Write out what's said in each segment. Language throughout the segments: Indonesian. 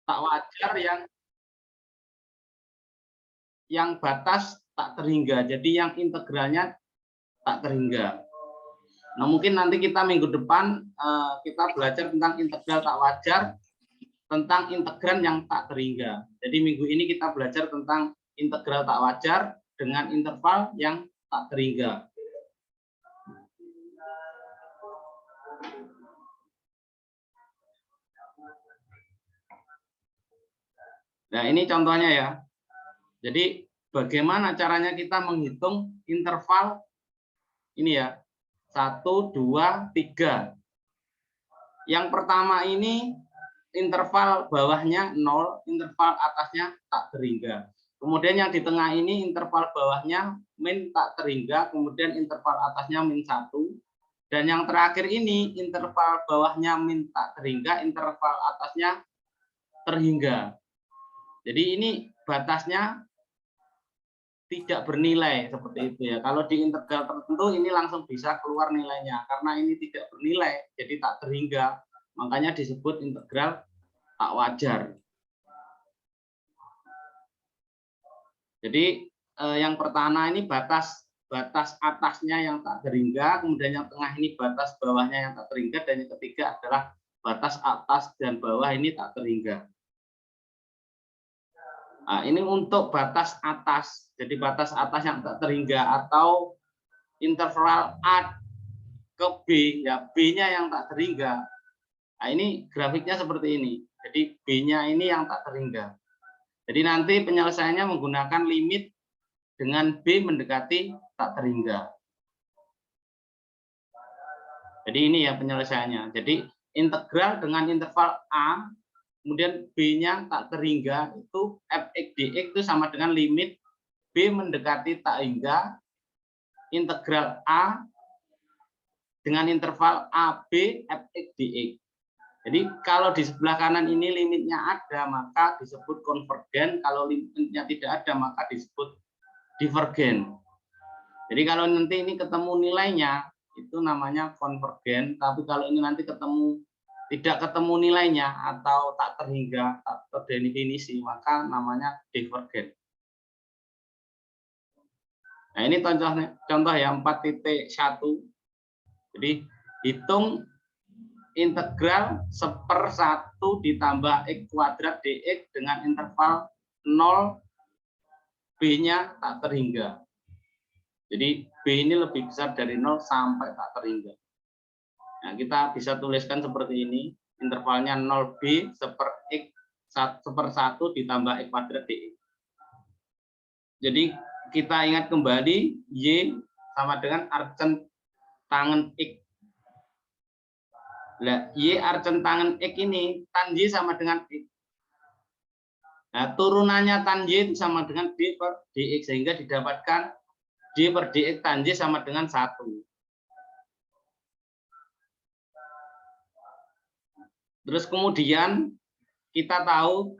tak wajar yang batas tak terhingga. Jadi yang integralnya tak terhingga. Nah, mungkin nanti kita minggu depan kita belajar tentang integral tak wajar, tentang integran yang tak terhingga. Jadi minggu ini kita belajar tentang integral tak wajar dengan interval yang tak terhingga. Nah, ini contohnya ya. Jadi bagaimana caranya kita menghitung interval ini ya. 1, 2, 3. Yang pertama ini interval bawahnya 0, interval atasnya tak terhingga. Kemudian yang di tengah ini interval bawahnya min tak terhingga, kemudian interval atasnya min 1. Dan yang terakhir ini interval bawahnya min tak terhingga, interval atasnya terhingga. Jadi ini batasnya tidak bernilai seperti itu ya. Kalau di integral tertentu ini langsung bisa keluar nilainya. Karena ini tidak bernilai, jadi tak terhingga. Makanya disebut integral tak wajar. Jadi yang pertama ini batas atasnya yang tak terhingga, kemudian yang tengah ini batas bawahnya yang tak terhingga, dan yang ketiga adalah batas atas dan bawah ini tak terhingga. Nah, ini untuk batas atas. Jadi batas atas yang tak terhingga atau interval A ke B, ya B-nya yang tak terhingga. Nah, ini grafiknya seperti ini. Jadi B-nya ini yang tak terhingga. Jadi nanti penyelesaiannya menggunakan limit dengan B mendekati tak terhingga. Jadi ini ya penyelesaiannya. Jadi integral dengan interval A, kemudian B-nya tak terhingga, itu fx dx itu sama dengan limit B mendekati tak hingga integral A dengan interval AB fx dx. Jadi kalau di sebelah kanan ini limitnya ada, maka disebut konvergen. Kalau limitnya tidak ada, maka disebut divergen. Jadi kalau nanti ini ketemu nilainya, itu namanya konvergen. Tapi kalau ini nanti tidak ketemu nilainya atau tak terhingga, tak terdefinisi, maka namanya divergen. Nah, ini contoh yang 4.1. Jadi hitung integral 1/1 ditambah x kuadrat dx dengan interval 0 B-nya tak terhingga. Jadi B ini lebih besar dari 0 sampai tak terhingga. Nah, kita bisa tuliskan seperti ini, intervalnya 0B 1/1 ditambah x kuadrat dx. Jadi kita ingat kembali, Y sama dengan arcen tangen X. Nah, Y arcen tangen X ini, tan Y sama dengan X. Nah, turunannya tan Y itu sama dengan D per dx, sehingga didapatkan D per dx tan Y sama dengan 1. Terus kemudian kita tahu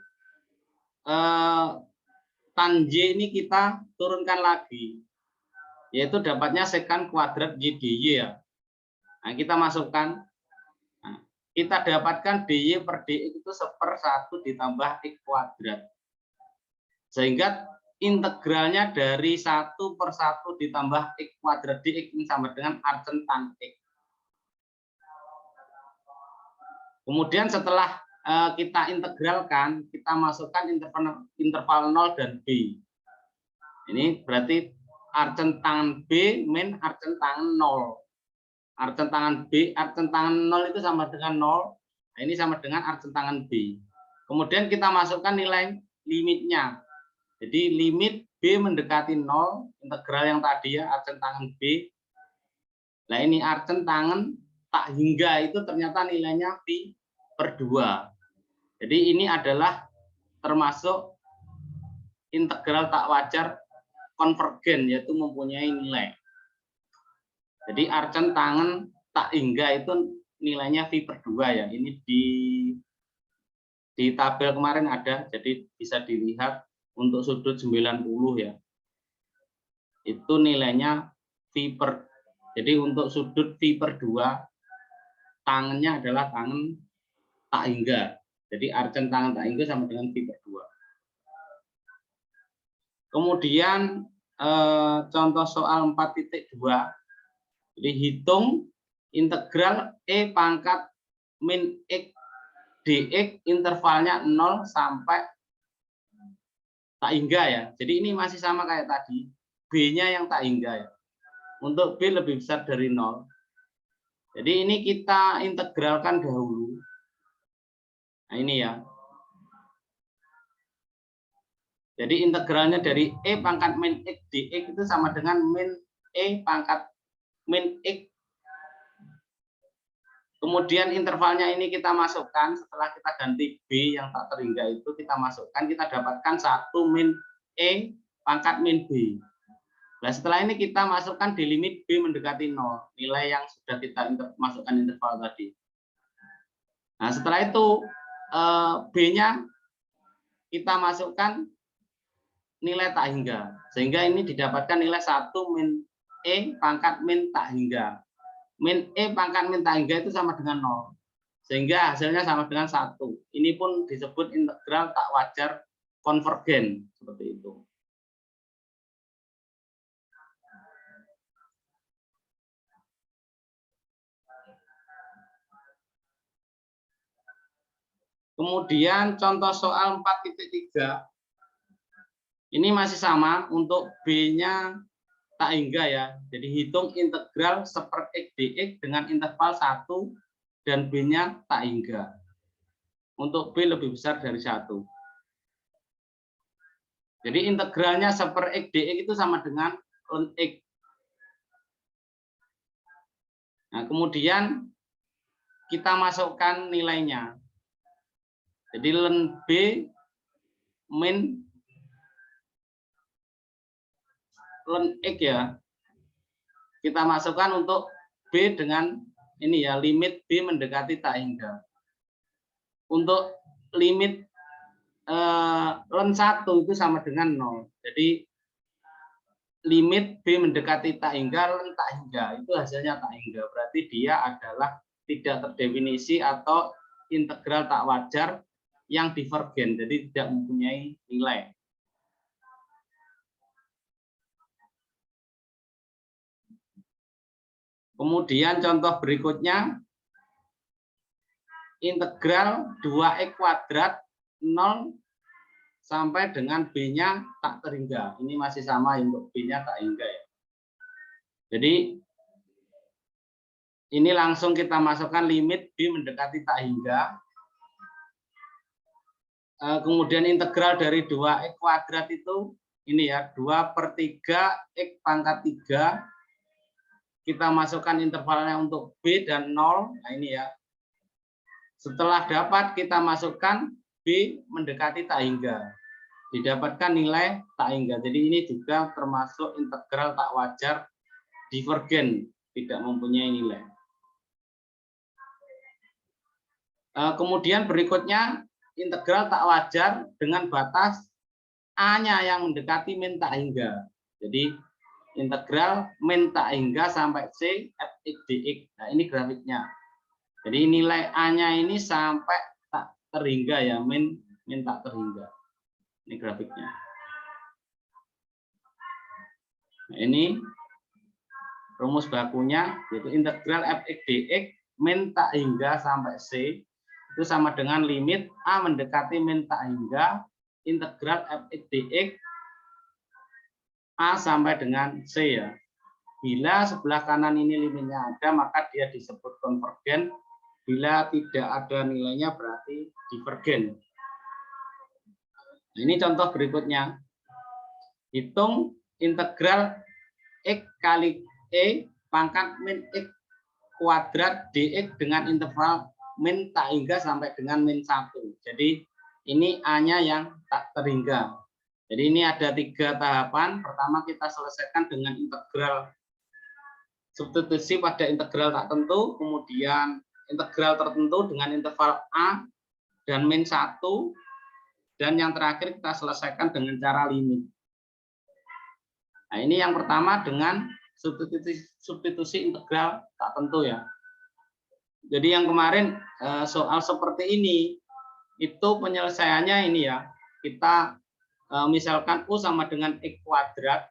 tan Y ini kita turunkan lagi, yaitu dapatnya sekan kuadrat Y dy ya. Nah, kita masukkan, nah, kita dapatkan dy per dx itu 1/1 ditambah x kuadrat. Sehingga integralnya dari 1/1 ditambah x kuadrat dx ini sama dengan arcen tan x. Kemudian setelah kita integralkan, kita masukkan interval 0 dan B. Ini berarti arcen tangen B min arcen tangen 0. Arcen tangen B, arcen tangen 0 itu sama dengan 0. Nah, ini sama dengan arcen tangen B. Kemudian kita masukkan nilai limitnya. Jadi limit B mendekati 0, integral yang tadi ya, arcen tangen B. Nah, ini arcen tangen tak hingga itu ternyata nilainya pi per 2. Jadi ini adalah termasuk integral tak wajar konvergen, yaitu mempunyai nilai. Jadi arcen tangen tak hingga itu nilainya pi per 2 ya. Ini di tabel kemarin ada, jadi bisa dilihat untuk sudut 90 ya. Itu nilainya pi per, jadi untuk sudut pi per 2 tangennya adalah tangen tak hingga. Jadi arcen tangan tak hingga sama dengan B per 2. Kemudian contoh soal 4.2. Jadi hitung integral E pangkat min X dx intervalnya 0 sampai tak hingga ya. Jadi ini masih sama kayak tadi. B-nya yang tak hingga ya. Untuk B lebih besar dari 0. Jadi ini kita integralkan dahulu. Nah ini ya. Jadi integralnya dari E pangkat min X dx itu sama dengan min E pangkat min X. Kemudian intervalnya ini kita masukkan, setelah kita ganti B yang tak terhingga itu kita masukkan, kita dapatkan 1 min E pangkat min B. Nah setelah ini kita masukkan di limit B mendekati 0, nilai yang sudah kita masukkan interval tadi. Nah setelah itu B-nya kita masukkan nilai tak hingga, sehingga ini didapatkan nilai 1 min E pangkat min tak hingga. Min E pangkat min tak hingga itu sama dengan 0. Sehingga hasilnya sama dengan 1. Ini pun disebut integral tak wajar konvergen. Seperti itu. Kemudian contoh soal 4.3. Ini masih sama untuk B-nya tak hingga ya. Jadi hitung integral 1 per X dx dengan interval 1 dan B-nya tak hingga. Untuk B lebih besar dari 1. Jadi integralnya 1 per X dx itu sama dengan ln X. Nah, kemudian kita masukkan nilainya. Jadi ln B min ln X ya, kita masukkan untuk B dengan ini ya, limit B mendekati tak hingga. Untuk limit ln 1 itu sama dengan 0. Jadi limit B mendekati tak hingga ln tak hingga itu hasilnya tak hingga. Berarti dia adalah tidak terdefinisi atau integral tak wajar yang divergen, jadi tidak mempunyai nilai. Kemudian contoh berikutnya, integral 2x kuadrat 0 sampai dengan B-nya tak terhingga. Ini masih sama untuk B-nya tak hingga ya. Jadi ini langsung kita masukkan limit B mendekati tak hingga. Kemudian integral dari 2x kuadrat itu ini ya, 2 per 3 x pangkat 3. Kita masukkan intervalnya untuk B dan 0. Nah ini ya. Setelah dapat kita masukkan B mendekati tak hingga. Didapatkan nilai tak hingga. Jadi ini juga termasuk integral tak wajar divergen, tidak mempunyai nilai. Kemudian berikutnya integral tak wajar dengan batas A-nya yang mendekati min tak hingga. Jadi integral min tak hingga sampai C fx dx. Nah ini grafiknya. Jadi nilai A-nya ini sampai tak terhingga ya, min tak terhingga. Ini grafiknya. Nah ini rumus bakunya, yaitu integral fx dx min tak hingga sampai C itu sama dengan limit A mendekati min tak hingga integral fx dx A sampai dengan C ya. Bila sebelah kanan ini limitnya ada, maka dia disebut konvergen. Bila tidak ada nilainya berarti divergen. Ini contoh berikutnya. Hitung integral X kali E pangkat min X kuadrat dx dengan interval min tak hingga sampai dengan min 1. Jadi ini A-nya yang tak terhingga. Jadi ini ada 3 tahapan. Pertama kita selesaikan dengan integral substitusi pada integral tak tentu, kemudian integral tertentu dengan interval A dan min 1, dan yang terakhir kita selesaikan dengan cara limit. Nah ini yang pertama dengan substitusi integral tak tentu ya. Jadi yang kemarin soal seperti ini itu penyelesaiannya ini ya. Kita misalkan U sama dengan X kuadrat,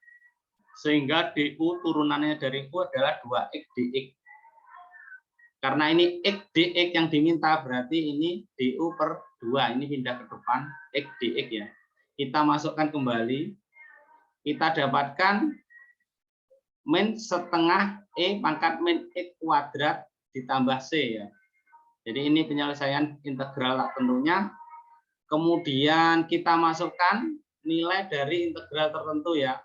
sehingga DU turunannya dari U adalah 2X dx. Karena ini X dx yang diminta, berarti ini DU per 2. Ini pindah ke depan, X dx ya. Kita masukkan kembali, kita dapatkan min setengah E pangkat min X kuadrat ditambah C ya. Jadi ini penyelesaian integral tak tentunya. Kemudian kita masukkan nilai dari integral tertentu ya.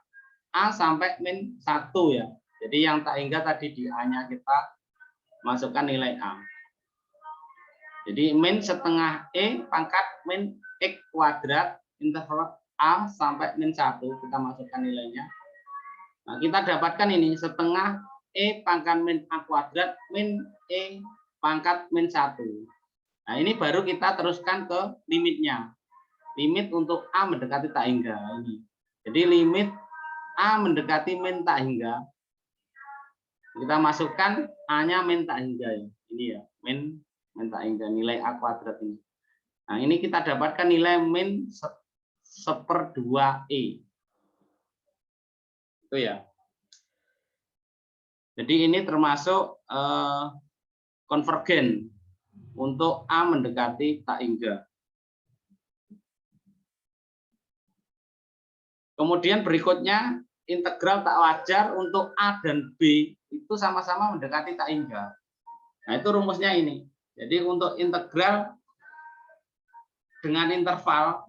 A sampai min 1 ya. Jadi yang tak hingga tadi di A-nya kita masukkan nilai A. Jadi min setengah E pangkat min X kuadrat interval A sampai min 1 kita masukkan nilainya. Nah, kita dapatkan ini setengah E pangkat min A kuadrat min E pangkat min 1. Nah, ini baru kita teruskan ke limitnya. Limit untuk A mendekati tak hingga ini. Jadi limit A mendekati min tak hingga. Kita masukkan A-nya min tak hingga ya. Ini ya, min tak hingga nilai A kuadrat ini. Nah, ini kita dapatkan nilai min 1/2E. Itu ya. Jadi ini termasuk konvergen untuk A mendekati tak hingga. Kemudian berikutnya integral tak wajar untuk A dan B itu sama-sama mendekati tak hingga. Nah, itu rumusnya ini. Jadi untuk integral dengan interval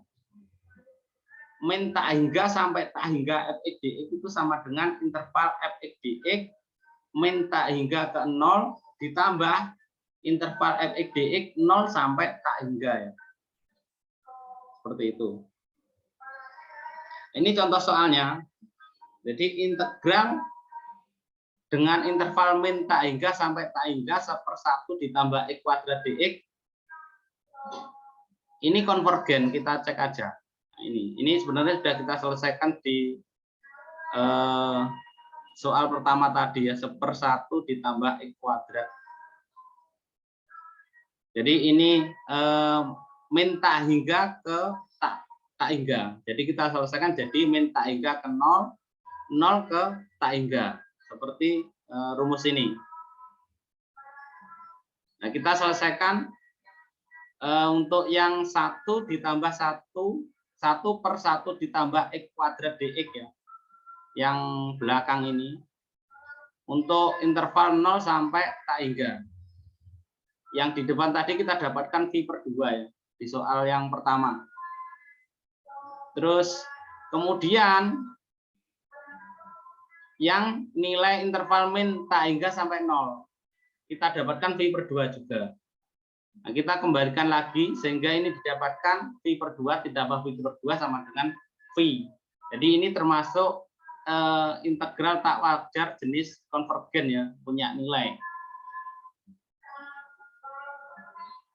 min tak hingga sampai tak hingga fx dx itu sama dengan interval fx dx min tak hingga ke 0 ditambah interval fx dx 0 sampai tak hingga ya. Seperti itu. Ini contoh soalnya. Jadi integral dengan interval min tak hingga sampai tak hingga 1/1 ditambah x kuadrat dx. Ini konvergen, kita cek aja. Nah, ini sebenarnya sudah kita selesaikan di soal pertama tadi ya, 1/1 ditambah x kuadrat. Jadi ini min tak hingga ke tak hingga. Jadi kita selesaikan jadi min tak hingga ke 0, 0 ke tak hingga. Seperti rumus ini. Nah, kita selesaikan untuk yang 1 ditambah 1/1 ditambah x kuadrat dx ya. Yang belakang ini. Untuk interval 0 sampai tak hingga. Yang di depan tadi kita dapatkan V/2 ya. Di soal yang pertama. Terus kemudian yang nilai interval min tak hingga sampai 0 kita dapatkan V/2 juga. Nah, kita kembalikan lagi sehingga ini didapatkan V/2 ditambah V/2 sama dengan V. Jadi ini termasuk integral tak wajar jenis konvergen ya, punya nilai.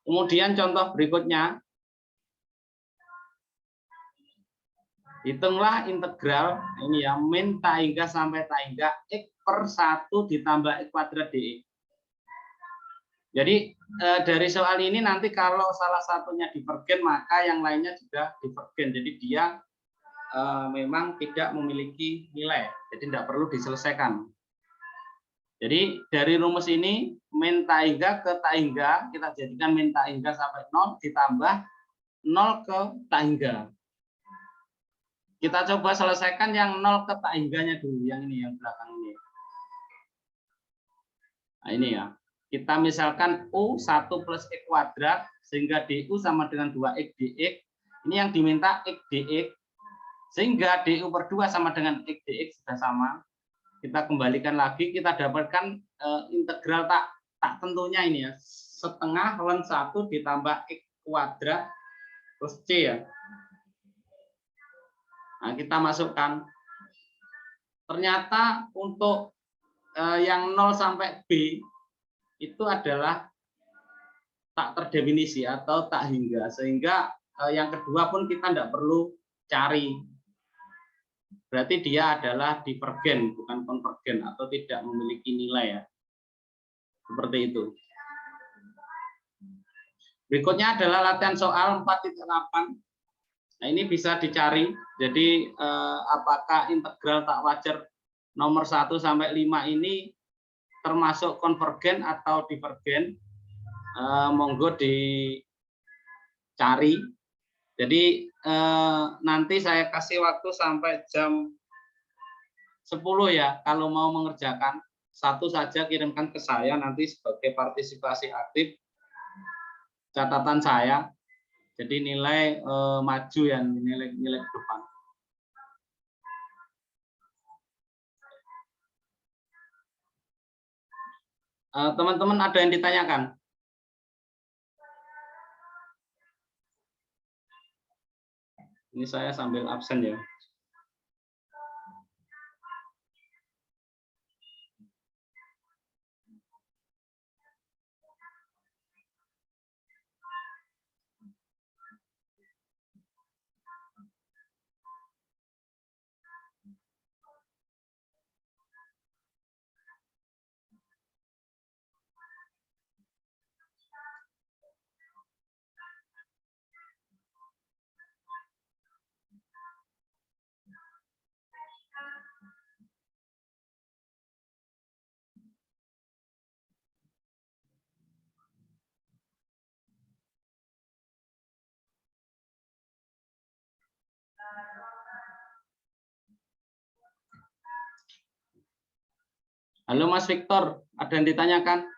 Kemudian contoh berikutnya, hitunglah integral ini ya min tak hingga sampai tak hingga x/1 ditambah x kuadrat dx. Jadi dari soal ini nanti kalau salah satunya divergen maka yang lainnya juga divergen. Jadi dia memang tidak memiliki nilai, jadi tidak perlu diselesaikan. Jadi dari rumus ini min tak hingga ke tak hingga kita jadikan min tak hingga sampai 0 ditambah 0 ke tak hingga. Kita coba selesaikan yang 0 ke tak hingganya dulu, yang ini yang belakang ini. Nah, ini ya. Kita misalkan U1 plus X kuadrat sehingga DU sama dengan 2X dx. Ini yang diminta X dx. Sehingga DU/2 sama dengan X dx sudah sama. Kita kembalikan lagi, kita dapatkan integral tak tentunya ini ya. Setengah ln 1 ditambah X kuadrat plus C ya. Nah, kita masukkan. Ternyata untuk yang 0 sampai B itu adalah tak terdefinisi atau tak hingga, sehingga yang kedua pun kita tidak perlu cari. Berarti dia adalah divergen, bukan konvergen atau tidak memiliki nilai ya. Seperti itu. Berikutnya adalah latihan soal 4.8. Nah, ini bisa dicari. Jadi apakah integral tak wajar nomor 1 sampai 5 ini termasuk konvergen atau divergen? Monggo dicari. Jadi nanti saya kasih waktu sampai jam 10 ya kalau mau mengerjakan. Satu saja kirimkan ke saya nanti sebagai partisipasi aktif catatan saya. Jadi nilai maju ya, nilai ke depan. Teman-teman ada yang ditanyakan? Ini saya sambil absen ya. Halo Mas Victor, ada yang ditanyakan?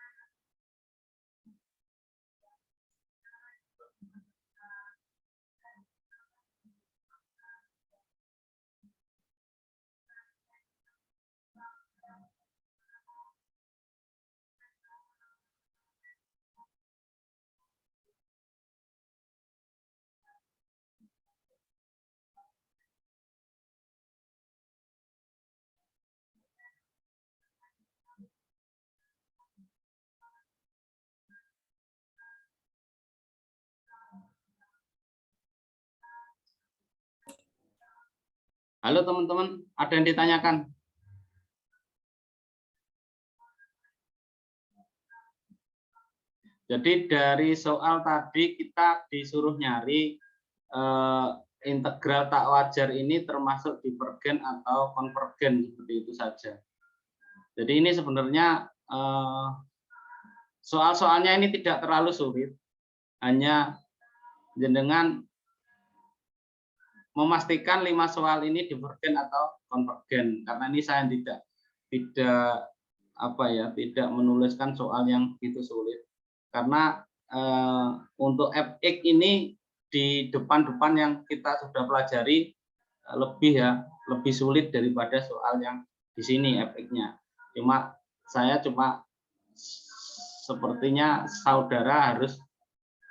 Halo teman-teman, ada yang ditanyakan? Jadi dari soal tadi kita disuruh nyari integral tak wajar ini termasuk divergen atau konvergen, seperti itu saja. Jadi ini sebenarnya soal-soalnya ini tidak terlalu sulit, hanya jenengan memastikan 5 soal ini divergen atau konvergen. Karena ini saya tidak menuliskan soal yang begitu sulit. Karena untuk fx ini di depan-depan yang kita sudah pelajari lebih sulit daripada soal yang di sini fx-nya. Saya cuma sepertinya saudara harus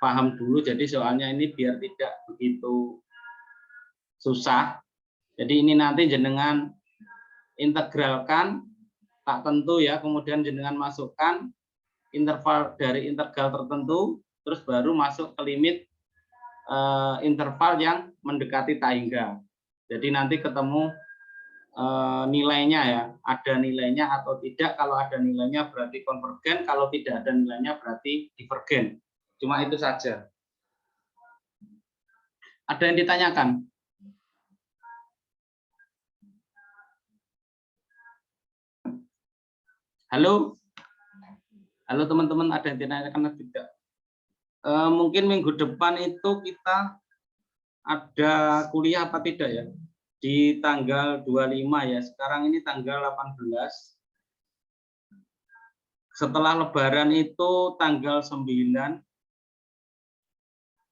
paham dulu, jadi soalnya ini biar tidak begitu susah. Jadi ini nanti jenengan integralkan tak tentu ya, kemudian jenengan masukkan interval dari integral tertentu, terus baru masuk ke limit interval yang mendekati tak hingga. Jadi nanti ketemu nilainya ya, ada nilainya atau tidak. Kalau ada nilainya berarti konvergen, kalau tidak ada nilainya berarti divergen. Cuma itu saja. Ada yang ditanyakan? Halo? Halo teman-teman, ada yang ditanyakan atau tidak? Mungkin minggu depan itu kita ada kuliah apa tidak ya? Di tanggal 25 ya, sekarang ini tanggal 18. Setelah lebaran itu tanggal 9.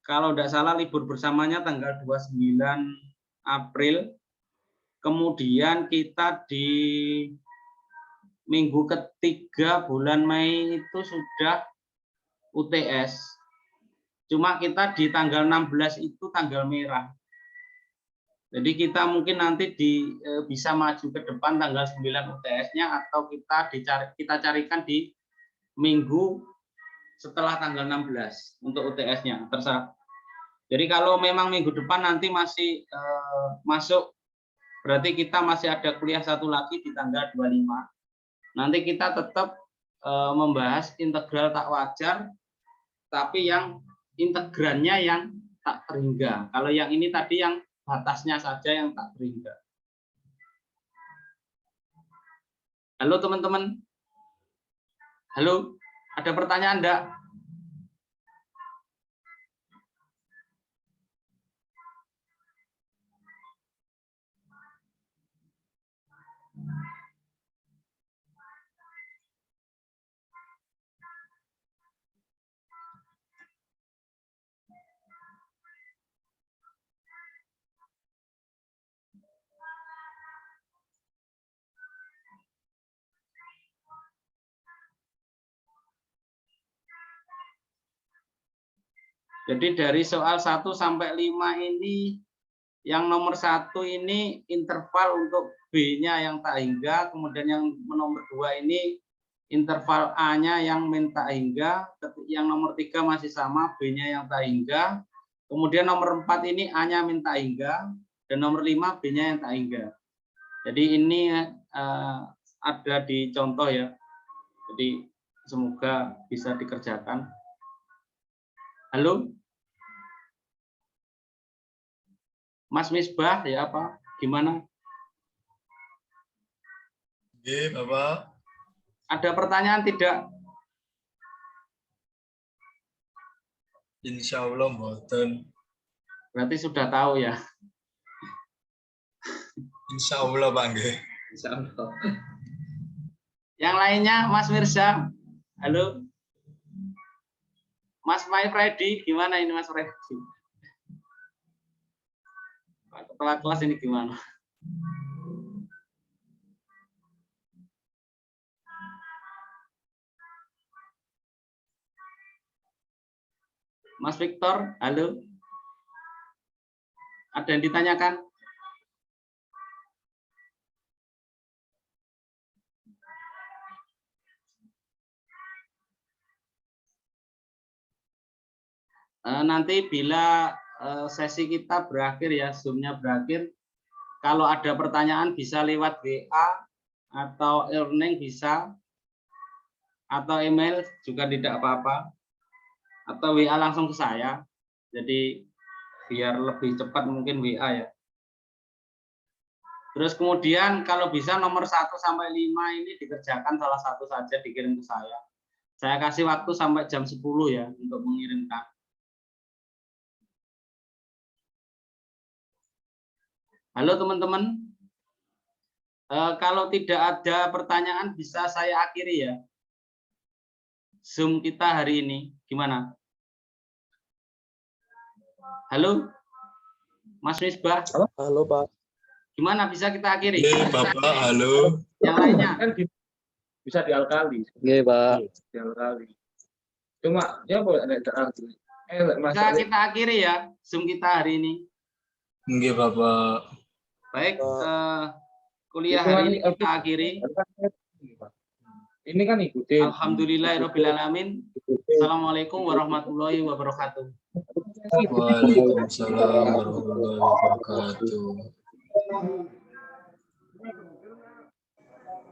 Kalau tidak salah libur bersamanya tanggal 29 April. Kemudian kita di minggu ketiga bulan Mei itu sudah UTS. Cuma kita di tanggal 16 itu tanggal merah. Jadi kita mungkin nanti bisa maju ke depan tanggal 9 UTS-nya, atau kita carikan di minggu setelah tanggal 16 untuk UTS-nya, terserah. Jadi kalau memang minggu depan nanti masih masuk, berarti kita masih ada kuliah satu lagi di tanggal 25. Nanti kita tetap membahas integral tak wajar, tapi yang integrannya yang tak terhingga. Kalau yang ini tadi yang batasnya saja yang tak terhingga. Halo teman-teman. Halo, ada pertanyaan enggak? Jadi dari soal 1 sampai 5 ini, yang nomor 1 ini interval untuk B-nya yang tak hingga, kemudian yang nomor 2 ini interval A-nya yang min tak hingga, yang nomor 3 masih sama, B-nya yang tak hingga, kemudian nomor 4 ini A-nya min tak hingga, dan nomor 5 B-nya yang tak hingga. Jadi ini ada di contoh ya, jadi semoga bisa dikerjakan. Halo? Mas Misbah ya apa? Gimana? Oke, Bapak. Ada pertanyaan tidak? Insya Allah mboten. Berarti sudah tahu ya. Insya Allah Pak nggih. Insya Allah. Yang lainnya Mas Mirza. Halo. Mas Mai Freddy, gimana ini Mas Freddy? Kepala kelas ini gimana? Mas Victor, halo. Ada yang ditanyakan? Nanti bila sesi kita berakhir ya, Zoom-nya berakhir, kalau ada pertanyaan bisa lewat WA atau e-learning bisa, atau email juga tidak apa-apa, atau WA langsung ke saya. Jadi biar lebih cepat mungkin WA ya. Terus kemudian kalau bisa nomor 1 sampai 5 ini dikerjakan salah satu saja, dikirim ke saya. Saya kasih waktu sampai jam 10 ya untuk mengirimkan. Halo teman-teman. Kalau tidak ada pertanyaan bisa saya akhiri ya. Zoom kita hari ini. Gimana? Halo? Mas Misbah? Halo Pak. Gimana bisa kita akhiri? Bapak, halo. Yang lainnya? Kan bisa dialkali. Oke, Pak. Dialkali. Cuma ya boleh ada teralkali. Bisa kita akhiri ya Zoom kita hari ini. Nggih, Bapak. Baik, kuliah hari ini kita akhiri. Ini kan ikutin. Alhamdulillahirobbilalamin. Assalamualaikum warahmatullahi wabarakatuh. Waalaikumsalam warahmatullahi wabarakatuh.